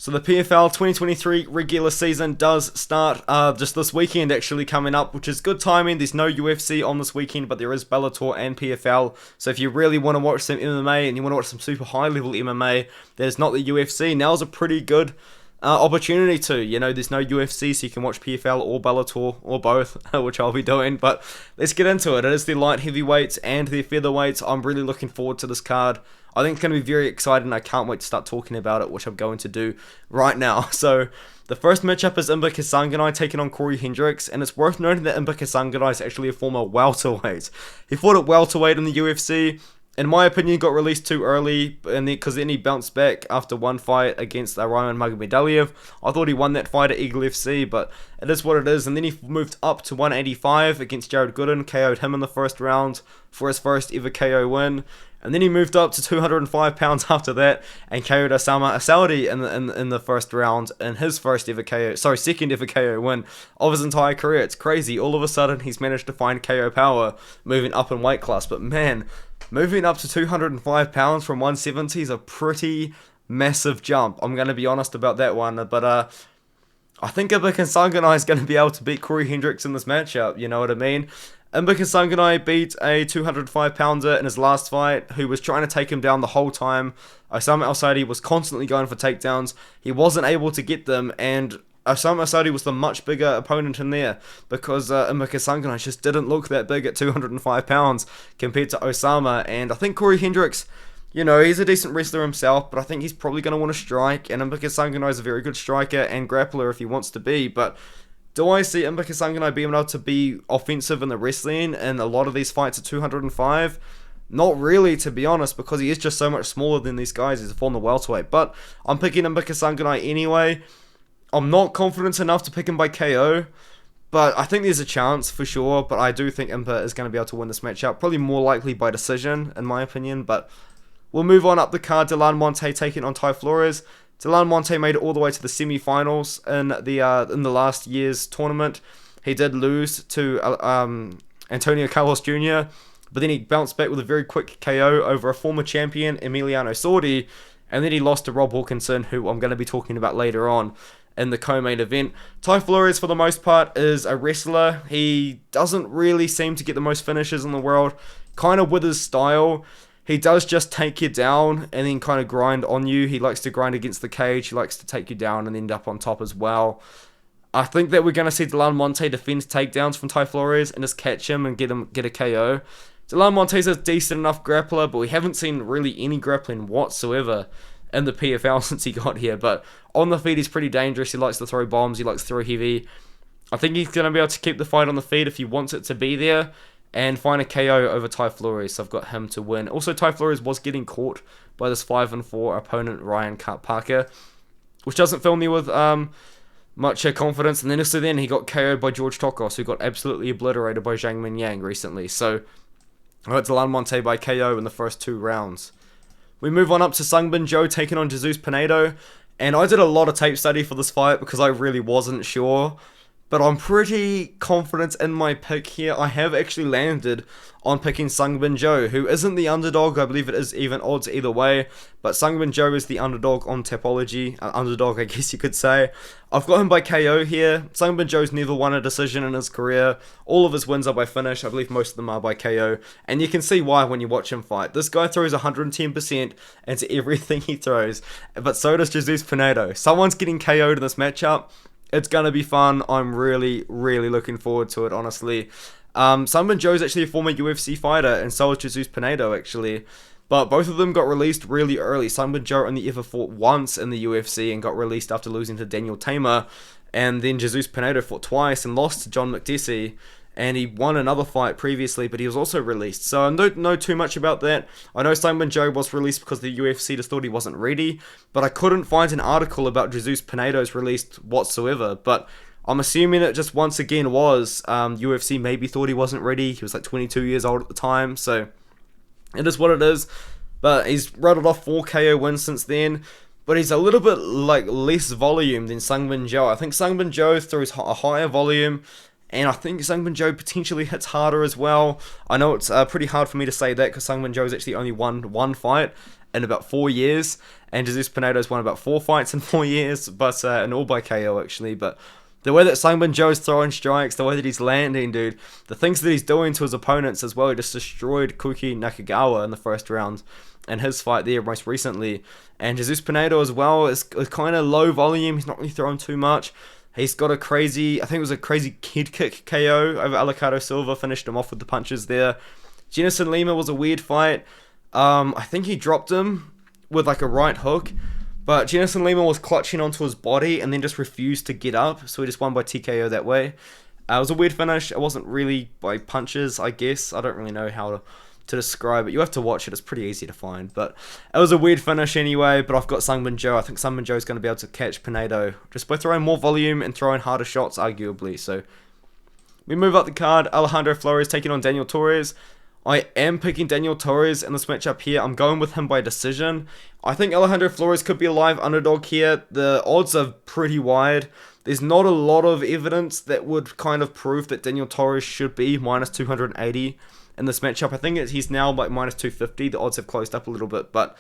So the PFL 2023 regular season does start just this weekend actually coming up, which is good timing. There's no UFC on this weekend, but there is Bellator and PFL. So if you really want to watch some MMA and you want to watch some super high level MMA, there's not the UFC. Now's a pretty good opportunity to, there's no UFC, so you can watch PFL or Bellator or both, which I'll be doing. But let's get into it. It is the light heavyweights and the featherweights. I'm really looking forward to this card. I think it's going to be very exciting. I can't wait to start talking about it, which I'm going to do right now. So the first matchup is Emeka Singano taking on Corey Hendricks, and it's worth noting that Emeka Singano is actually a former welterweight. He fought at welterweight in the UFC. In my opinion, he got released too early, and because then he bounced back after one fight against Ryan Magomedaliev. I thought he won that fight at Eagle FC, but it is what it is. And then he moved up to 185 against Jared Gooden, KO'd him in the first round for his first ever KO win. And then he moved up to 205 pounds after that and KO'd Osama Asaudi in the first round in his second ever KO win of his entire career. It's crazy. All of a sudden, he's managed to find KO power moving up in weight class. But man, moving up to 205 pounds from 170 is a pretty massive jump. I'm going to be honest about that one. But I think Emeka Singano is going to be able to beat Corey Hendricks in this matchup. You know what I mean? Emeka Singano beat a 205-pounder in his last fight who was trying to take him down the whole time. Osama Asaudi was constantly going for takedowns. He wasn't able to get them, and Osama Asaudi was the much bigger opponent in there because Emeka Singano just didn't look that big at 205 pounds compared to Osama. And I think Corey Hendricks, he's a decent wrestler himself, but I think he's probably going to want to strike, and Emeka Singano is a very good striker and grappler if he wants to be, but do I see Emeka Singano being able to be offensive in the wrestling in a lot of these fights at 205? Not really, to be honest, because he is just so much smaller than these guys. He's a former welterweight. But I'm picking Emeka Singano anyway. I'm not confident enough to pick him by KO, but I think there's a chance for sure. But I do think Emeka is going to be able to win this matchup. Probably more likely by decision, in my opinion. But we'll move on up the card. Monte taking on Flores. Monte made it all the way to the semi-finals in the last year's tournament. He did lose to Antonio Carlos Jr., but then he bounced back with a very quick KO over a former champion, Emiliano Sordi, and then he lost to Rob Wilkinson, who I'm going to be talking about later on in the co-main event. Flores, for the most part, is a wrestler. He doesn't really seem to get the most finishes in the world, kind of with his style. He does just take you down and then kind of grind on you. He likes to grind against the cage. He likes to take you down and end up on top as well. I think that we're going to see Monte defend takedowns from Flores and just catch him and get a KO. Monte's a decent enough grappler, but we haven't seen really any grappling whatsoever in the PFL since he got here. But on the feet, he's pretty dangerous. He likes to throw bombs. He likes to throw heavy. I think he's going to be able to keep the fight on the feet if he wants it to be there and find a KO over Flores, so I've got him to win. Also, Flores was getting caught by this 5-4 opponent, Ryan Parker, which doesn't fill me with much confidence. And then he got KO'd by George Tokos, who got absolutely obliterated by Zhang Minyang recently. So I got Monte by KO in the first 2 rounds. We move on up to Sungbin Joe taking on Jesus Pinedo, and I did a lot of tape study for this fight because I really wasn't sure. But I'm pretty confident in my pick here. I have actually landed on picking Sungbin Joe, who isn't the underdog. I believe it is even odds either way. But Sungbin Joe is the underdog on Tapology. Underdog, I guess you could say. I've got him by KO here. Sungbin Joe's never won a decision in his career. All of his wins are by finish. I believe most of them are by KO. And you can see why when you watch him fight. This guy throws 110% into everything he throws. But so does Jesus Pinedo. Someone's getting KO'd in this matchup. It's going to be fun. I'm really, really looking forward to it, honestly. Sungbin Joe's actually a former UFC fighter, and so is Jesus Pinedo, actually. But both of them got released really early. Sungbin Joe only ever fought once in the UFC and got released after losing to Daniel Tamer. And then Jesus Pinedo fought twice and lost to John McDessie. And he won another fight previously, but he was also released. So I don't know too much about that. I know Sungbin Joe was released because the UFC just thought he wasn't ready, but I couldn't find an article about Jesus Pinedo's released whatsoever. But I'm assuming it just once again was UFC maybe thought he wasn't ready. He was like 22 years old at the time, so it is what it is. But he's rattled off 4 KO wins since then. But he's a little bit less volume than Sungbin Joe. I think Sungbin Joe throws a higher volume. And I think Sungbin Joe potentially hits harder as well. I know it's pretty hard for me to say that because Sungbin Joe's actually only won one fight in about 4 years, and Jesus Pinedo's won about 4 fights in 4 years, but and all by KO actually. But the way that Sangman Joe's throwing strikes, the way that he's landing, dude, the things that he's doing to his opponents as well. He just destroyed Kuki Nakagawa in the first round and his fight there most recently. And Jesus Pinedo as well is kind of low volume. He's not really throwing too much. He's got a crazy, I think it was a crazy head kick KO over Alejandro Silva, finished him off with the punches there. Jenison Lima was a weird fight. I think he dropped him with like a right hook, but Jenison Lima was clutching onto his body and then just refused to get up, so he just won by TKO that way. It was a weird finish. It wasn't really by punches, I guess. I don't really know how to describe it. You have to watch it. It's pretty easy to find, but it was a weird finish anyway. But I've got Sangman Joe. I think Sangman Joe is going to be able to catch Pinedo just by throwing more volume and throwing harder shots, arguably. So we move up the card. Alejandro Flores taking on Daniel Torres. I am picking Daniel Torres in this matchup here. I'm going with him by decision. I think Alejandro Flores could be a live underdog here. The odds are pretty wide. There's not a lot of evidence that would kind of prove that Daniel Torres should be minus 280 in this matchup. I think he's now like minus 250. The odds have closed up a little bit, but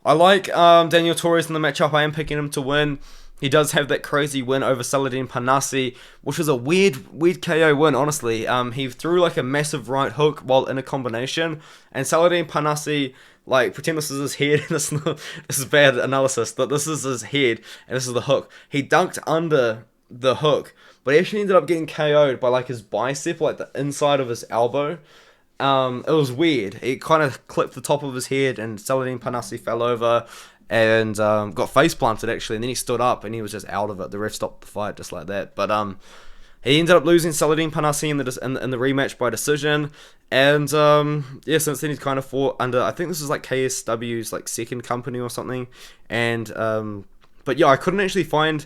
I like Daniel Torres in the matchup. I am picking him to win. He does have that crazy win over Saladin Panasi, which was a weird KO win, honestly. He threw like a massive right hook while in a combination, and Saladin Panasi, like, pretend this is his head. This is bad analysis, but this is his head, and this is the hook. He dunked under the hook, but he actually ended up getting KO'd by like his bicep, like the inside of his elbow. It was weird. It kind of clipped the top of his head, and Saladin Panasi fell over and got face planted actually, and then he stood up and he was just out of it. The ref stopped the fight just like that. But he ended up losing Saladin Panasi in the rematch by decision, and yeah, since then he's kind of fought under, I think this is like KSW's like second company or something, and but yeah, I couldn't actually find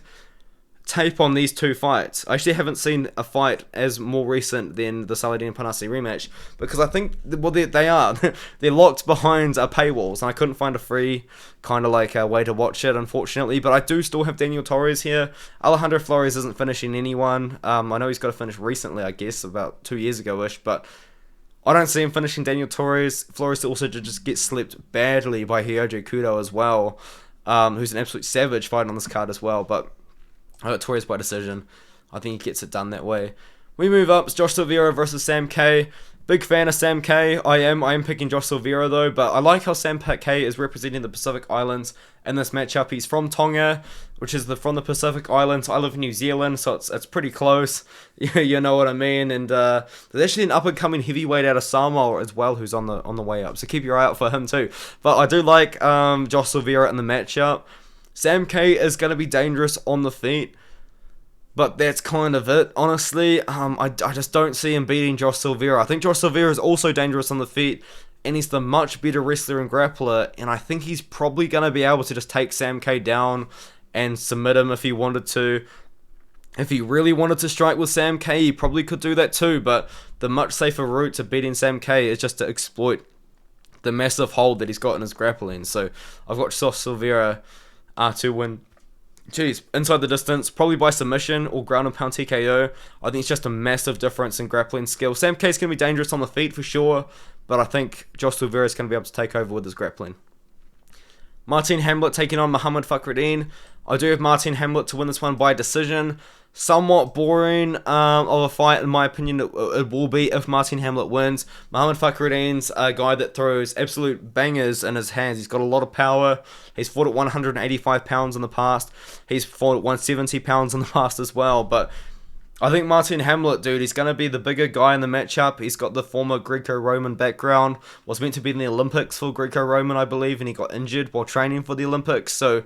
tape on these two fights. I actually haven't seen a fight as more recent than the Saladin Panasi rematch, because I think, well, they are they're locked behind paywalls, and I couldn't find a free kind of like a way to watch it, unfortunately. But I do still have Daniel Torres here. Alejandro Flores isn't finishing anyone. I know he's got to finish recently, I guess about 2 years ago-ish, but I don't see him finishing Daniel Torres. Flores also just gets slipped badly by Hiroji Kudo as well, who's an absolute savage fighting on this card as well. But I got Torres by decision. I think he gets it done that way. We move up. It's Josh Silvera versus Sam K. Big fan of Sam K. I am picking Josh Silvera though, but I like how Sam K is representing the Pacific Islands in this matchup. He's from Tonga, which is from the Pacific Islands. I live in New Zealand, so it's pretty close. You know what I mean. And there's actually an up and coming heavyweight out of Samoa as well, who's on the way up. So keep your eye out for him too. But I do like Josh Silvera in the matchup. Sam K is going to be dangerous on the feet, but that's kind of it, honestly. I just don't see him beating Josh Silvera. I think Josh Silvera is also dangerous on the feet, and he's the much better wrestler and grappler, and I think he's probably going to be able to just take Sam K down and submit him if he wanted to. If he really wanted to strike with Sam K, he probably could do that too, but the much safer route to beating Sam K is just to exploit the massive hold that he's got in his grappling. So I've got Josh Silvera to win, inside the distance, probably by submission or ground and pound TKO. I think it's just a massive difference in grappling skill. Sam K's going to be dangerous on the feet for sure, but I think Josh Silvera is going to be able to take over with his grappling. Martin Hamlet taking on Muhammad Fakhradine. I do have Martin Hamlet to win this one by decision. Somewhat boring of a fight, in my opinion. It will be if Martin Hamlet wins. Muhammad Fakhraddine's a guy that throws absolute bangers in his hands. He's got a lot of power. He's fought at 185 pounds in the past. He's fought at 170 pounds in the past as well. But I think Martin Hamlet, dude, he's going to be the bigger guy in the matchup. He's got the former Greco-Roman background. Was meant to be in the Olympics for Greco-Roman, I believe, and he got injured while training for the Olympics. So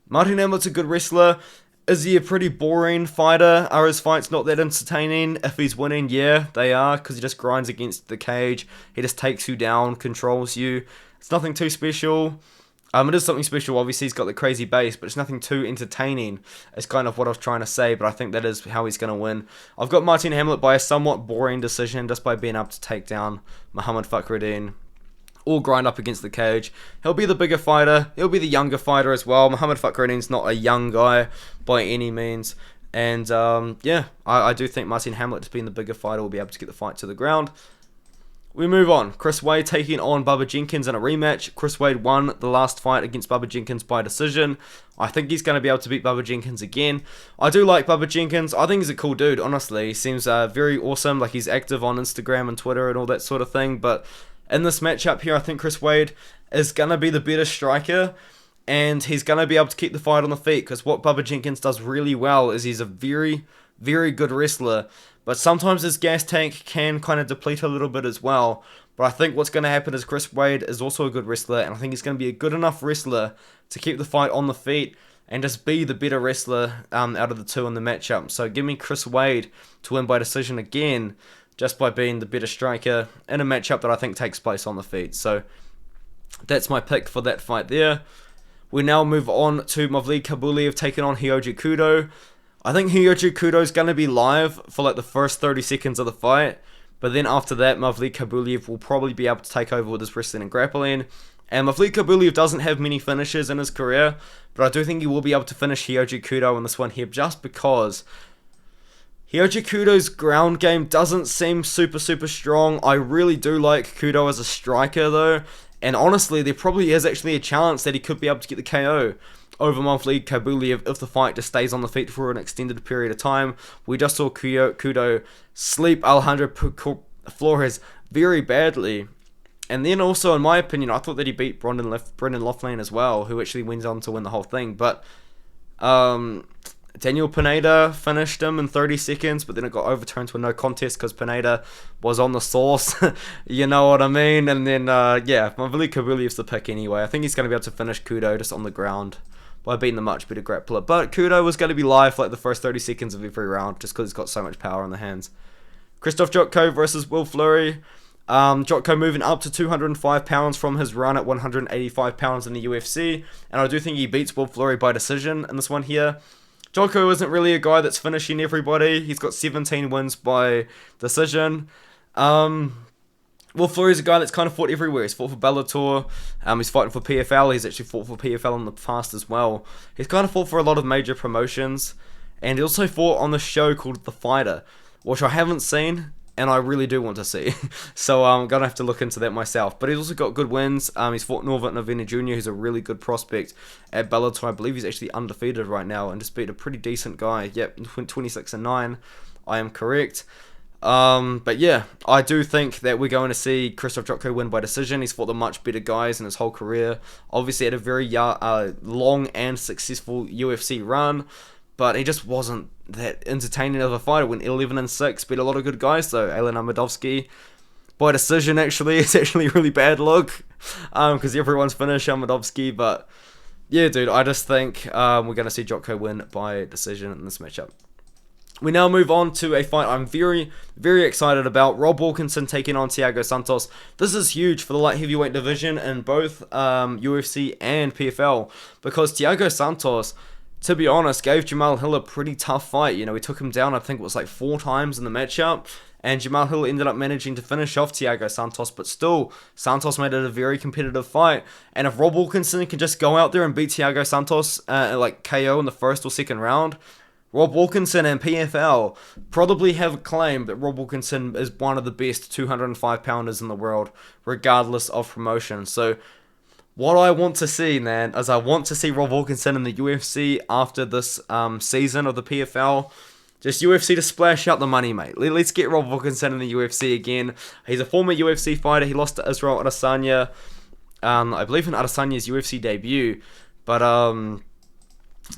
Martin Hamlet's a good wrestler. Is he a pretty boring fighter? Are his fights not that entertaining? If he's winning, yeah, they are, because he just grinds against the cage. He just takes you down, controls you. It's nothing too special. It is something special. Obviously, he's got the crazy base, but it's nothing too entertaining. It's kind of what I was trying to say, but I think that is how he's going to win. I've got Martin Hamlet by a somewhat boring decision, just by being able to take down Muhammad Fakhradine or grind up against the cage. He'll be the bigger fighter. He'll be the younger fighter as well. Muhammad Fakhraddine's not a young guy by any means. And yeah, I do think Martin Hamlet, just being the bigger fighter, will be able to get the fight to the ground. We move on. Chris Wade taking on Bubba Jenkins in a rematch. Chris Wade won the last fight against Bubba Jenkins by decision. I think he's going to be able to beat Bubba Jenkins again. I do like Bubba Jenkins. I think he's a cool dude, honestly. He seems very awesome. Like, he's active on Instagram and Twitter and all that sort of thing. But in this matchup here, I think Chris Wade is going to be the better striker. And he's going to be able to keep the fight on the feet. Because what Bubba Jenkins does really well is he's a very, very good wrestler. But sometimes his gas tank can kind of deplete a little bit as well. But I think what's going to happen is Chris Wade is also a good wrestler. And I think he's going to be a good enough wrestler to keep the fight on the feet. And just be the better wrestler out of the two in the matchup. So give me Chris Wade to win by decision again. Just by being the better striker in a matchup that I think takes place on the feet. So that's my pick for that fight there. We now move on to Mavli Kabulev taking on Hiroji Kudo. I think Hiroji Kudo is going to be live for like the first 30 seconds of the fight. But then after that, Mavli Kabulev will probably be able to take over with his wrestling and grappling. And Mavli Kabulev doesn't have many finishes in his career. But I do think he will be able to finish Hiroji Kudo in this one here. Just because Hiroji Kudo's ground game doesn't seem super strong. I really do like Kudo as a striker though. And honestly, there probably is actually a chance that he could be able to get the KO over Mavli Kabulev if the fight just stays on the feet for an extended period of time. We just saw Kudo sleep Alejandro Flores very badly. And then also, in my opinion, I thought that he beat Brendan Loughnane as well, who actually went on to win the whole thing. But Daniel Pinedo finished him in 30 seconds, but then it got overturned to a no contest because Pinedo was on the sauce. You know what I mean? And then, yeah, Mavli Kabulev's the pick anyway. I think he's going to be able to finish Kudo just on the ground by being the much better grappler. But Kudo was going to be live for like the first 30 seconds of every round just because he's got so much power in the hands. Christoph Joko versus Will Flurry. Joko moving up to 205 pounds from his run at 185 pounds in the UFC. And I do think he beats Will Flurry by decision in this one here. Joko isn't really a guy that's finishing everybody. He's got 17 wins by decision. Will Flurry's a guy that's kind of fought everywhere. He's fought for Bellator. He's fighting for PFL. He's actually fought for PFL in the past as well. He's kind of fought for a lot of major promotions. And he also fought on the show called The Fighter, which I haven't seen, and I really do want to see. So I'm going to have to look into that myself. But he's also got good wins. He's fought Norbert Novena Jr., who's a really good prospect at Bellator. I believe he's actually undefeated right now and just beat a pretty decent guy. Yep, 26-9. I am correct. But yeah, I do think that we're going to see Christoph Joko win by decision. He's fought the much better guys in his whole career. Obviously had a very long and successful UFC run. But he just wasn't that entertaining of a fighter. Went 11-6, beat a lot of good guys though. Alen Amadovsky by decision actually. It's actually a really bad look because everyone's finished Amadovsky. But yeah, dude, I just think we're going to see Joko win by decision in this matchup. We now move on to a fight I'm very, very excited about. Rob Wilkinson taking on Thiago Santos. This is huge for the light heavyweight division in both UFC and PFL because Thiago Santos, to be honest, gave Jamal Hill a pretty tough fight. You know, he took him down, I think it was like 4 times in the matchup. And Jamal Hill ended up managing to finish off Thiago Santos. But still, Santos made it a very competitive fight. And if Rob Wilkinson can just go out there and beat Thiago Santos, like KO in the first or second round, Rob Wilkinson and PFL probably have a claim that Rob Wilkinson is one of the best 205-pounders in the world, regardless of promotion. So what I want to see, man, is I want to see Rob Wilkinson in the UFC after this season of the PFL. Just UFC to splash out the money, mate. Let's get Rob Wilkinson in the UFC again. He's a former UFC fighter. He lost to Israel Adesanya, I believe in Adesanya's UFC debut. But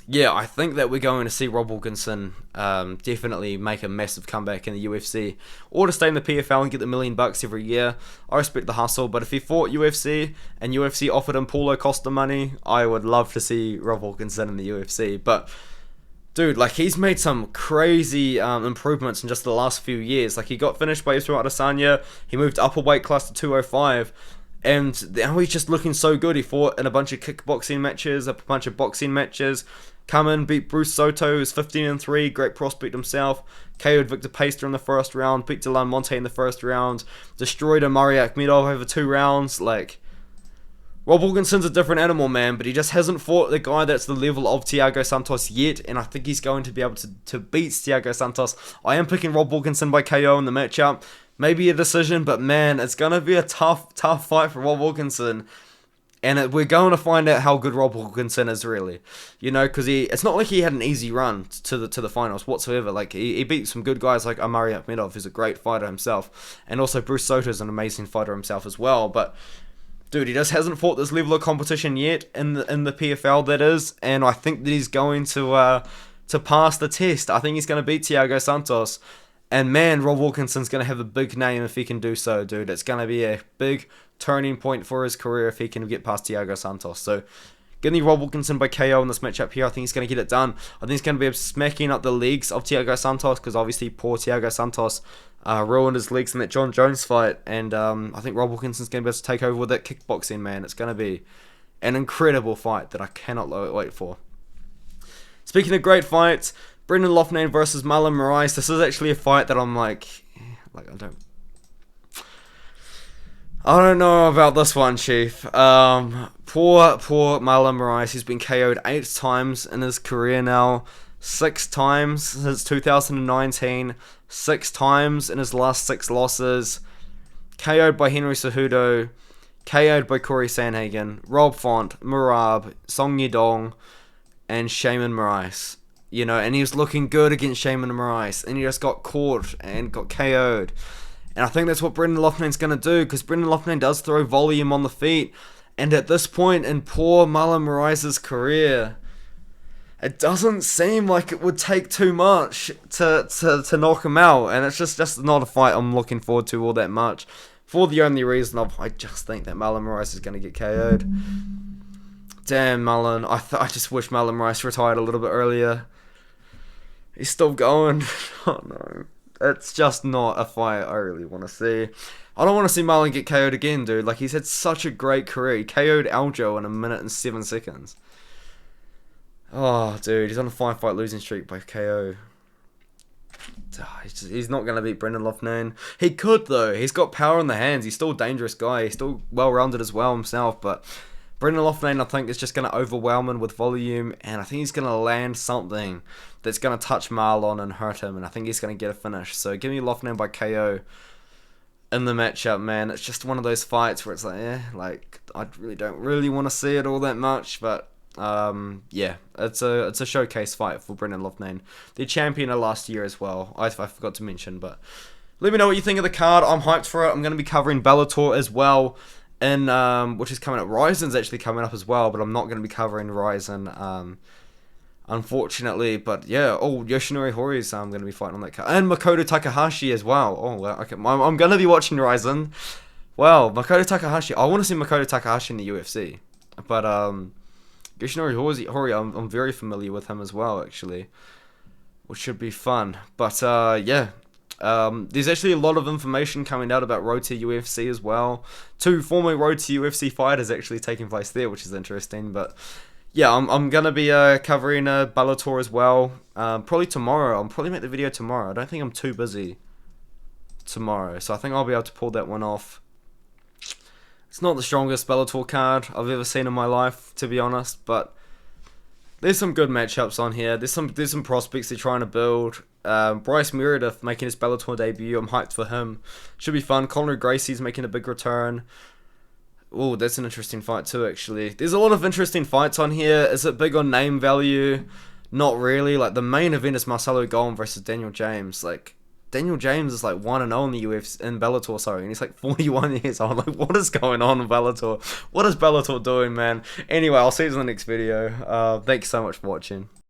yeah, I think that we're going to see Rob Wilkinson definitely make a massive comeback in the UFC, or to stay in the PFL and get the $1 million every year. I respect the hustle, but if he fought UFC and UFC offered him Paulo Costa money, I would love to see Rob Wilkinson in the UFC. But dude, like, he's made some crazy improvements in just the last few years. Like, he got finished by Israel Adesanya, he moved up a weight class to 205. And now he's just looking so good. He fought in a bunch of kickboxing matches, a bunch of boxing matches. Come in, beat Bruce Soto, who's 15-3, great prospect himself. KO'd Victor Paster in the first round, beat Monte in the first round. Destroyed Amari Akhmedov over 2 rounds. Like, Rob Wilkinson's a different animal, man, but he just hasn't fought the guy that's the level of Thiago Santos yet, and I think he's going to be able to beat Thiago Santos. I am picking Rob Wilkinson by KO in the matchup. Maybe a decision, but man, it's going to be a tough fight for Rob Wilkinson. And we're going to find out how good Rob Wilkinson is, really. You know, because it's not like he had an easy run to the finals whatsoever. Like, he beat some good guys like Artem MMA, who's a great fighter himself. And also Bruce Soto's an amazing fighter himself as well. But dude, he just hasn't fought this level of competition yet in the PFL, that is. And I think that he's going to pass the test. I think he's going to beat Thiago Santos. And man, Rob Wilkinson's going to have a big name if he can do so, dude. It's going to be a big turning point for his career if he can get past Thiago Santos. So, give me Rob Wilkinson by KO in this matchup here. I think he's going to get it done. I think he's going to be smacking up the legs of Thiago Santos, because obviously poor Thiago Santos ruined his legs in that John Jones fight. And I think Rob Wilkinson's going to be able to take over with that kickboxing, man. It's going to be an incredible fight that I cannot wait for. Speaking of great fights, Brendan Loughnane versus Marlon Moraes. This is actually a fight that I'm like I don't know about this one, Chief. Poor Marlon Moraes. He's been KO'd 8 times in his career now. 6 times since 2019. 6 times in his last 6 losses. KO'd by Henry Cejudo. KO'd by Corey Sandhagen. Rob Font, Merab, Song Yadong, and Shaman Moraes. You know, and he was looking good against Shaman Moraes, and he just got caught and got KO'd. And I think that's what Brendan Loughnane's going to do, because Brendan Loughnane does throw volume on the feet. And at this point in poor Marlon Moraes' career, it doesn't seem like it would take too much to knock him out. And it's just not a fight I'm looking forward to all that much. For the only reason of, I just think that Marlon Moraes is going to get KO'd. Damn, Marlon. I just wish Marlon Moraes retired a little bit earlier. He's still going. Oh no. It's just not a fight I really want to see. I don't want to see Marlon get KO'd again, dude. Like, he's had such a great career. He KO'd Aljo in 1 minute and 7 seconds. Oh, dude. He's on a 5-fight losing streak by KO. He's not going to beat Brendan Loughnane. He could, though. He's got power in the hands. He's still a dangerous guy. He's still well-rounded as well himself. But Brendan Loughnane, I think, is just going to overwhelm him with volume. And I think he's going to land something that's going to touch Marlon and hurt him. And I think he's going to get a finish. So give me Loughnane by KO in the matchup, man. It's just one of those fights where it's like, I really don't want to see it all that much. But yeah, it's a showcase fight for Brendan Loughnane, the champion of last year as well. I forgot to mention, but let me know what you think of the card. I'm hyped for it. I'm going to be covering Bellator as well, and which is coming up. Ryzen's actually coming up as well, but I'm not going to be covering Ryzen, unfortunately. But yeah, Yoshinori Hori's I'm going to be fighting on that card, and Makoto Takahashi as well. Oh, well, okay, I'm going to be watching Ryzen. Well, Makoto Takahashi. I want to see Makoto Takahashi in the UFC, but Yoshinori Hori, I'm very familiar with him as well, actually, which should be fun. But yeah, there's actually a lot of information coming out about Road to UFC as well. 2 former Road to UFC fighters actually taking place there, which is interesting. But yeah, I'm gonna be covering Bellator as well. Probably tomorrow. I'll probably make the video tomorrow. I don't think I'm too busy tomorrow, so I think I'll be able to pull that one off. It's not the strongest Bellator card I've ever seen in my life, to be honest, but there's some good matchups on here. There's some prospects they're trying to build. Bryce Meredith making his Bellator debut. I'm hyped for him. Should be fun. Conor Gracie's making a big return. Oh, that's an interesting fight too, actually. There's a lot of interesting fights on here. Is it big on name value? Not really. Like, the main event is Marcelo Golm versus Daniel James. Like, Daniel James is like 1-0 in the UFC, in Bellator, sorry, and he's like 41 years old. Like, what is going on in Bellator? What is Bellator doing, man? Anyway, I'll see you in the next video. Thanks so much for watching.